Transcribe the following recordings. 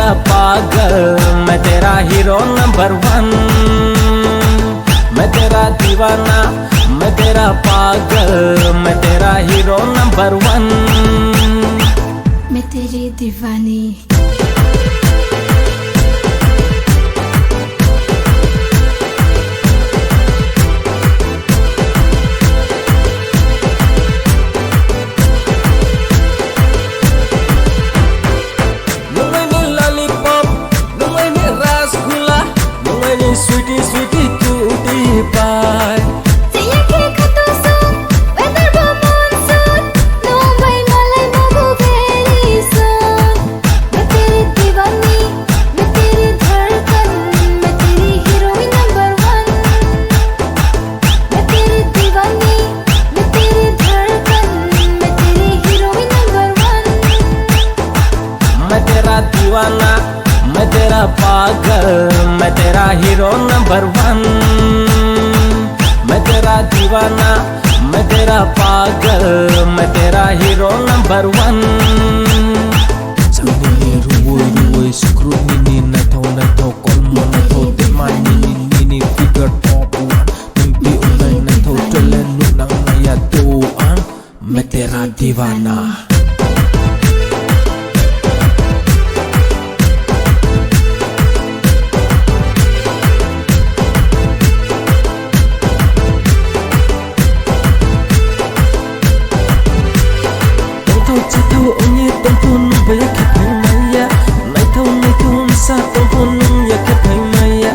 तेरा पागल, मैं तेरा हीरो नंबर 1। मैं तेरा दीवाना, मैं तेरा पागल, मैं तेरा हीरो नंबर 1। मैं तेरी दीवानी। Sweetie, sweetie, cutie pie. Saya kata so, weather go monsoon. No by malay mogu very soon. मैं तेरी दीवानी, मैं तेरी धड़कन, मैं तेरी हीरोइन नंबर 1। मैं तेरी दीवानी, मैं तेरी धड़कन, मैं तेरी हीरोइन नंबर 1। मैं तेरा दीवाना, मैं तेरा पागल, मैं तेरा हीरो नंबर 1। मैं तेरा दीवाना, मैं तेरा पागल, मैं तेरा hero number 1। Sambil ruwoi screw nini naitaw kolmo naitaw temani nini figure pop mimpi unai naitaw telenu nang mayatuan. मैं तेरा दीवाना। Tahu onye tempun baya kapai maya, naitaw sa tempun ya kapai maya.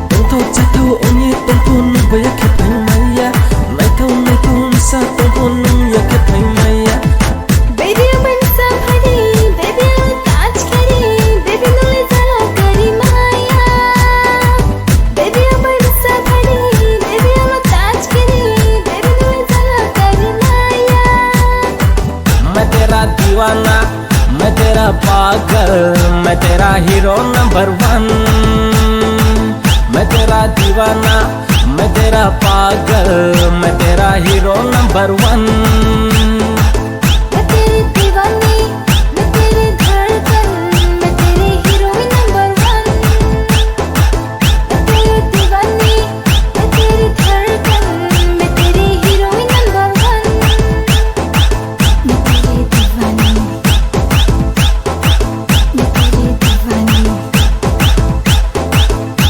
Tahu onye tempun baya kapai maya, naitaw sa tempun ya kapai maya. Baby aman samhari, baby touch kari, baby nole jala kari maya. Baby aman samhari, baby touch kari, baby nole jala kari maya. मैं तेरा दीवाना, मैं तेरा पागल, मैं तेरा hero number 1। मैं तेरा दीवाना, मैं तेरा पागल, मैं तेरा हीरो नंबर 1। मैं तेरी दीवानी, मैं तेरी धड़कन, मैं तेरी हीरोइन नंबर 1। मैं तेरी दीवानी, मैं तेरी धड़कन, मैं तेरी हीरोइन नंबर 1। मैं तेरी दीवानी, मैं तेरी दीवानी,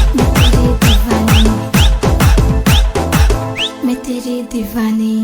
मैं तेरी दीवानी, मैं तेरी दीवानी।